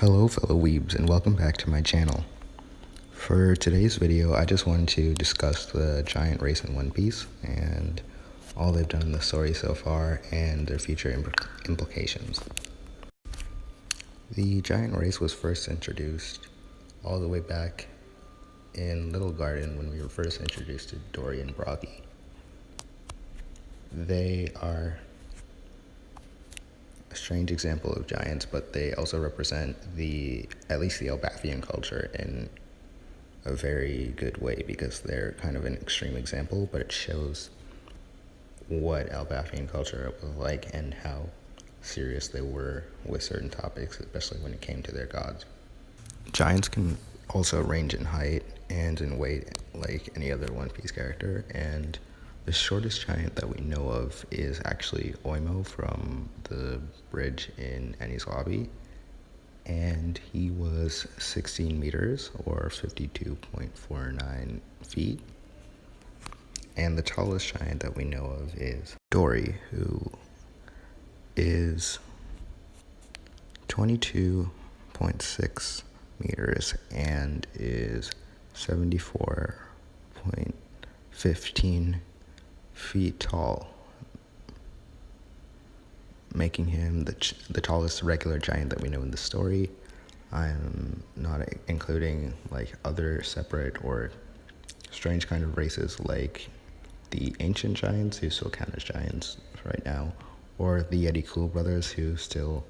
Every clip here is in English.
Hello fellow weebs and welcome back to my channel. For today's video, I just wanted to discuss the giant race in One Piece and all they've done in the story so far and their future implications. The giant race was first introduced all the way back in Little Garden when we were first introduced to Dory and Brocky. They are a strange example of giants, but they also represent at least the Elbathian culture in a very good way because they're kind of an extreme example, but it shows what Elbathian culture was like and how serious they were with certain topics, especially when it came to their gods. Giants can also range in height and in weight like any other One Piece character, and the shortest giant that we know of is actually Oimo from the bridge in Enies Lobby, and he was 16 meters or 52.49 feet. And the tallest giant that we know of is Dory, who is 22.6 meters and is 74.15 feet tall, making him the tallest regular giant that we know in the story. I'm not including like other separate or strange kind of races like the ancient giants, who still count as giants right now, or the Yeti Cool brothers, who still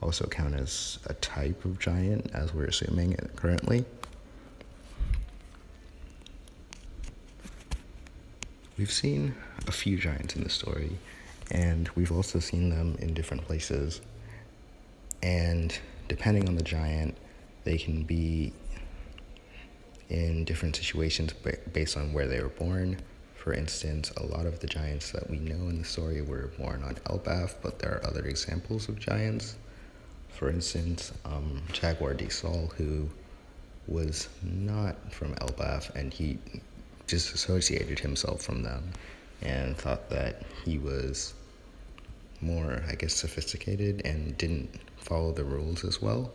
also count as a type of giant, as we're assuming currently. We've seen a few giants in the story, and we've also seen them in different places. And depending on the giant, they can be in different situations based on where they were born. For instance, a lot of the giants that we know in the story were born on Elbaf, but there are other examples of giants. For instance, Jaguar de Sol, who was not from Elbaf, and he disassociated himself from them and thought that he was more, sophisticated and didn't follow the rules as well.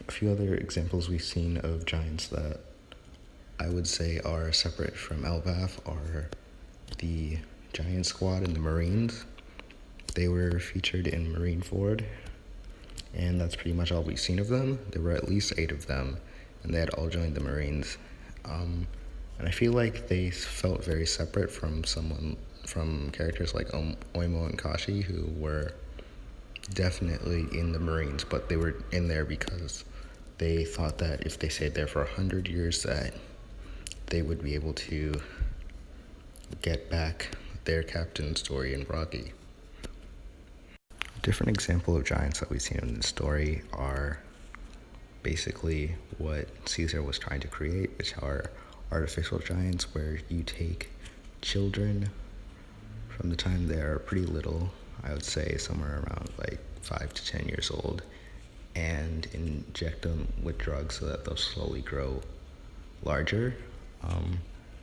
A few other examples we've seen of giants that I would say are separate from Elbaf are the Giant Squad and the Marines. They were featured in Marineford, and that's pretty much all we've seen of them. There were at least 8 of them, and they had all joined the Marines. And I feel like they felt very separate from characters like Oimo and Kashi, who were definitely in the Marines, but they were in there because they thought that if they stayed there for 100 years that they would be able to get back their captain, Dory and Brocky. A different example of giants that we've seen in the story are basically what Caesar was trying to create, which are artificial giants, where you take children from the time they're pretty little, I would say somewhere around like 5 to 10 years old, and inject them with drugs so that they'll slowly grow larger.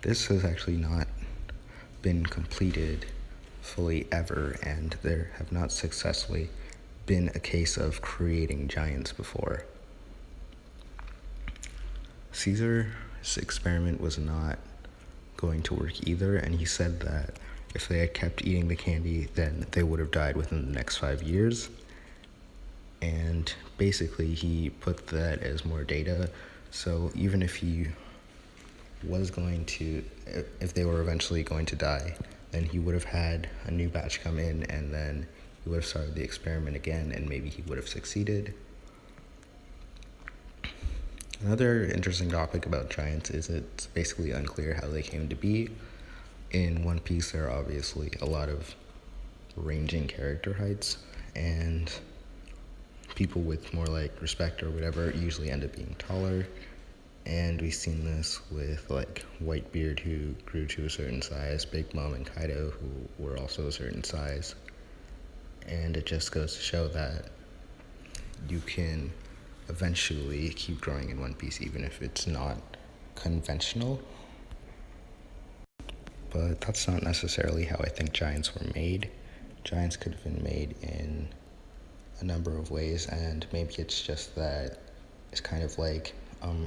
This has actually not been completed fully ever, and there have not successfully been a case of creating giants before. Caesar's experiment was not going to work either, and he said that if they had kept eating the candy, then they would have died within the next 5 years. And basically he put that as more data, so even if he was if they were eventually going to die, then he would have had a new batch come in, and then he would have started the experiment again, and maybe he would have succeeded. Another interesting topic about giants is it's basically unclear how they came to be. In One Piece, there are obviously a lot of ranging character heights, and people with more like respect or whatever usually end up being taller. And we've seen this with like Whitebeard, who grew to a certain size, Big Mom and Kaido, who were also a certain size. And it just goes to show that you can eventually keep growing in One Piece, even if it's not conventional. But that's not necessarily how I think giants were made. Giants could have been made in a number of ways, and maybe it's just that it's kind of like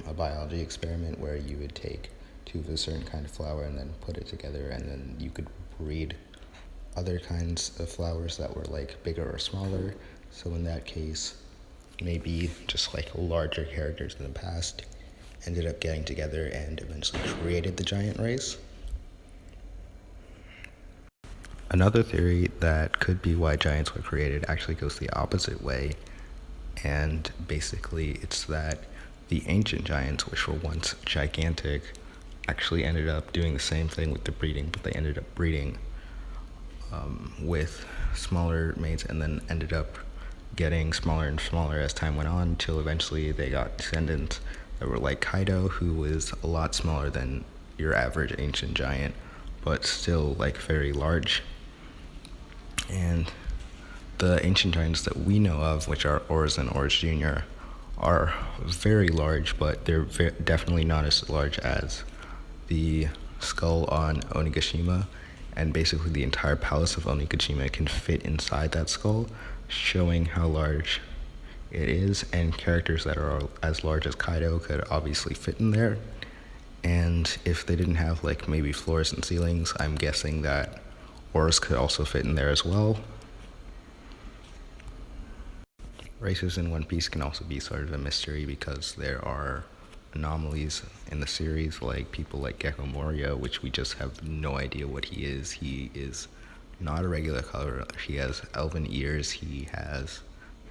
a biology experiment where you would take two of a certain kind of flower and then put it together, and then you could breed other kinds of flowers that were like bigger or smaller. So in that case, maybe just like larger characters in the past ended up getting together and eventually created the giant race. Another theory that could be why giants were created actually goes the opposite way, and basically it's that the ancient giants, which were once gigantic, actually ended up doing the same thing with the breeding, but they ended up breeding with smaller mates and then ended up getting smaller and smaller as time went on until eventually they got descendants that were like Kaido, who was a lot smaller than your average ancient giant, but still like very large. And the ancient giants that we know of, which are Oris and Oris Jr., are very large, but they're definitely not as large as the skull on Onigashima, and basically the entire palace of Onigashima can fit inside that skull, showing how large it is, and characters that are as large as Kaido could obviously fit in there. And if they didn't have like maybe floors and ceilings, I'm guessing that Oris could also fit in there as well. Races in One Piece can also be sort of a mystery because there are anomalies in the series, like people like Gecko Moria, which we just have no idea what he is. He is not a regular color. He has elven ears. He has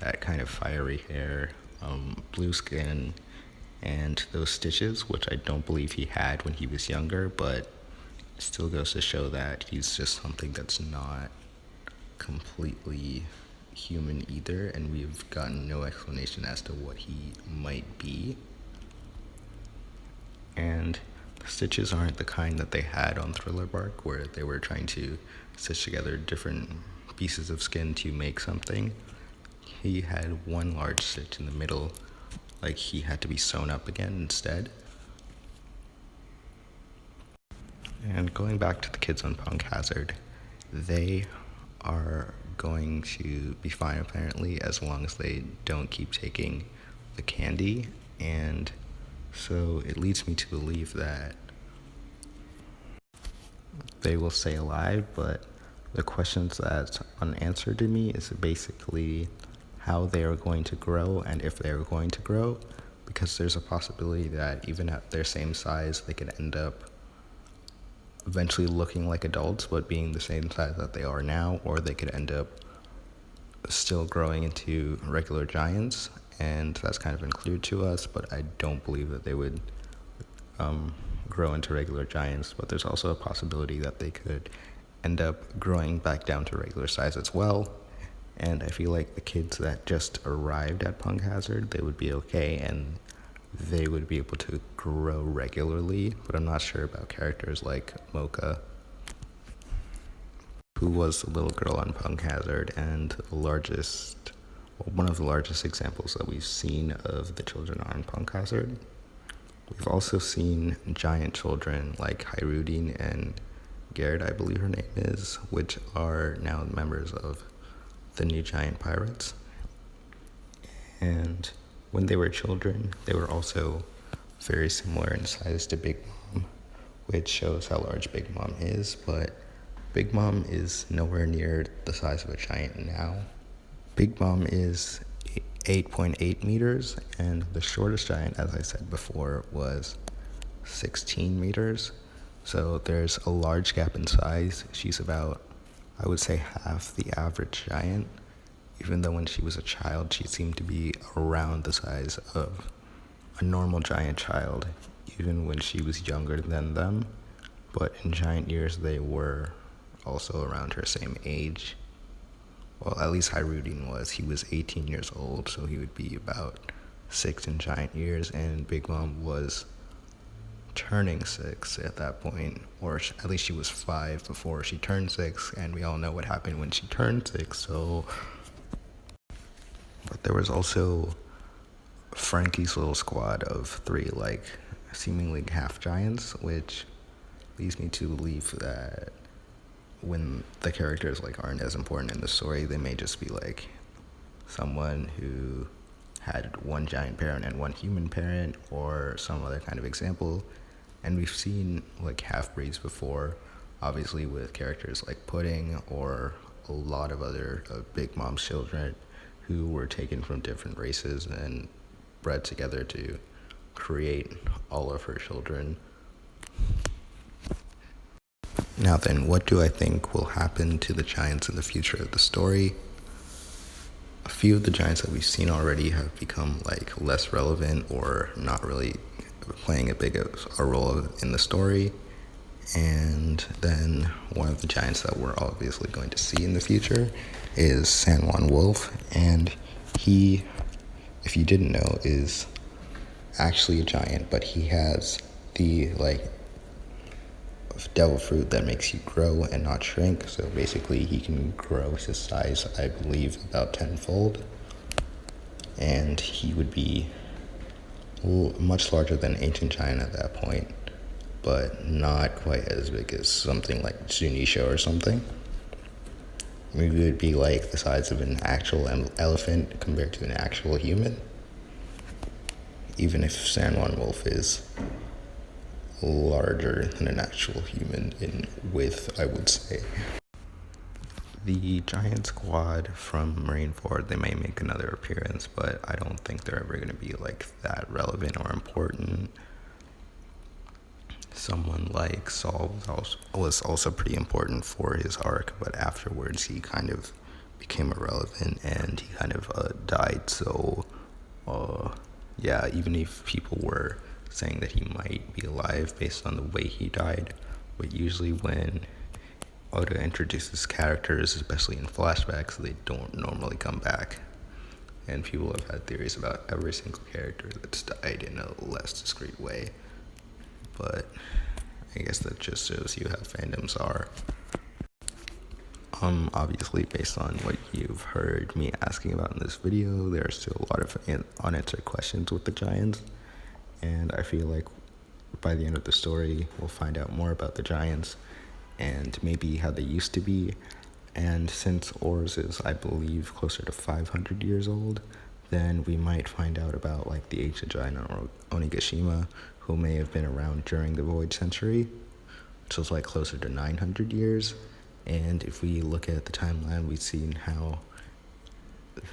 that kind of fiery hair, blue skin, and those stitches, which I don't believe he had when he was younger, but it still goes to show that he's just something that's not completely human either, and we've gotten no explanation as to what he might be. And the stitches aren't the kind that they had on Thriller Bark, where they were trying to stitch together different pieces of skin to make something. He had one large stitch in the middle, like he had to be sewn up again instead. And going back to the kids on Punk Hazard, they are going to be fine apparently as long as they don't keep taking the candy. And so it leads me to believe that they will stay alive, but the questions that's unanswered to me is basically how they are going to grow and if they are going to grow, because there's a possibility that even at their same size they could end up eventually looking like adults but being the same size that they are now, or they could end up still growing into regular giants, and that's kind of unclear to us, but I don't believe that they would grow into regular giants. But there's also a possibility that they could end up growing back down to regular size as well, and I feel like the kids that just arrived at Punk Hazard, they would be okay and they would be able to grow regularly, but I'm not sure about characters like Mocha, who was the little girl on Punk Hazard and one of the largest examples that we've seen of the children on Punk Hazard. We've also seen giant children like Hyrudine and Garrett, I believe her name is, which are now members of the New Giant Pirates. And when they were children, they were also very similar in size to Big Mom, which shows how large Big Mom is, but Big Mom is nowhere near the size of a giant now. Big Mom is 8.8 meters, and the shortest giant, as I said before, was 16 meters. So there's a large gap in size. She's about, I would say, half the average giant, even though when she was a child, she seemed to be around the size of a normal giant child, even when she was younger than them. But in giant years, they were also around her same age. Well, at least Hyrudine was. He was 18 years old, so he would be about 6 in giant years, and Big Mom was turning 6 at that point, or at least she was 5 before she turned 6, and we all know what happened when she turned 6, so... But there was also Frankie's little squad of 3, like, seemingly half giants, which leads me to believe that when the characters, like, aren't as important in the story, they may just be, like, someone who had one giant parent and one human parent, or some other kind of example. And we've seen like half breeds before, obviously with characters like Pudding or a lot of other Big Mom's children who were taken from different races and bred together to create all of her children. Now then, what do I think will happen to the giants in the future of the story? A few of the giants that we've seen already have become like less relevant or not really playing a big a role in the story. And then one of the giants that we're obviously going to see in the future is San Juan Wolf, and he, if you didn't know, is actually a giant, but he has the like devil fruit that makes you grow and not shrink. So basically he can grow his size, I believe, about tenfold, and he would be much larger than ancient giant at that point, but not quite as big as something like Zunisha or something. Maybe it would be like the size of an actual elephant compared to an actual human, even if San Juan Wolf is larger than an actual human in width, I would say. The giant squad from Marineford, they may make another appearance, but I don't think they're ever going to be like that relevant or important. Someone like Saul was also pretty important for his arc, but afterwards he kind of became irrelevant and he kind of died. So yeah, even if people were saying that he might be alive based on the way he died, but usually when Oda introduces characters, especially in flashbacks, they don't normally come back. And people have had theories about every single character that's died in a less discreet way. But I guess that just shows you how fandoms are. Obviously, based on what you've heard me asking about in this video, there are still a lot of unanswered questions with the Giants. And I feel like by the end of the story, we'll find out more about the Giants and maybe how they used to be. And since Oars is, I believe, closer to 500 years old, then we might find out about like the ancient giant or Onigashima, who may have been around during the Void Century, which was like closer to 900 years. And if we look at the timeline, we've seen how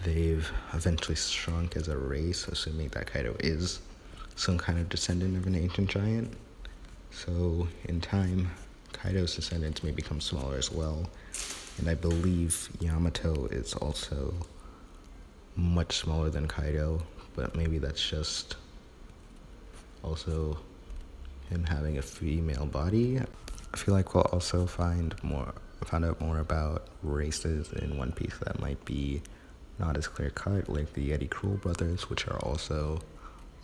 they've eventually shrunk as a race, assuming that Kaido is some kind of descendant of an ancient giant. So in time, Kaido's descendants may become smaller as well. And I believe Yamato is also much smaller than Kaido, but maybe that's just also him having a female body. I feel like we'll also find out more about races in One Piece that might be not as clear cut, like the Yeti Cruel brothers, which are also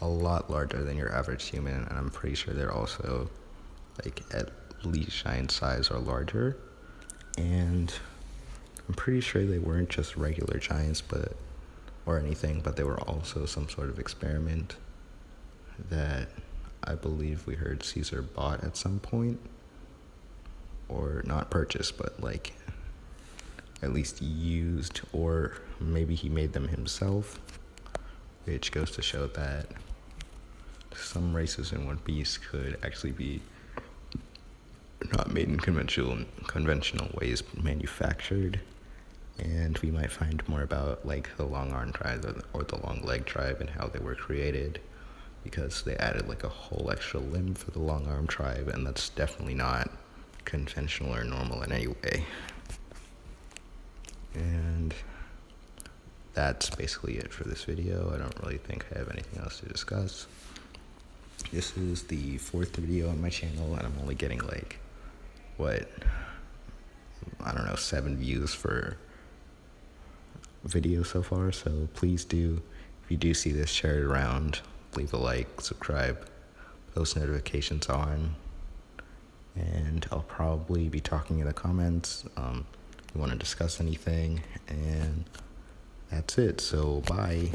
a lot larger than your average human, and I'm pretty sure they're also like at least giant size or larger. And I'm pretty sure they weren't just regular giants or anything, but they were also some sort of experiment that I believe we heard Caesar bought at some point, or not purchased, but like at least used, or maybe he made them himself, which goes to show that some races in One Piece could actually be not made in conventional ways, manufactured. And we might find more about like the Long Arm tribe or the Long Leg tribe and how they were created, because they added like a whole extra limb for the Long Arm tribe, and that's definitely not conventional or normal in any way. And that's basically it for this video. I don't really think I have anything else to discuss. This is the 4th video on my channel, and I'm only getting like, 7 views for video so far. So please do, if you do see this, share it around, leave a like, subscribe, post notifications on, and I'll probably be talking in the comments if you want to discuss anything. And that's it, so bye.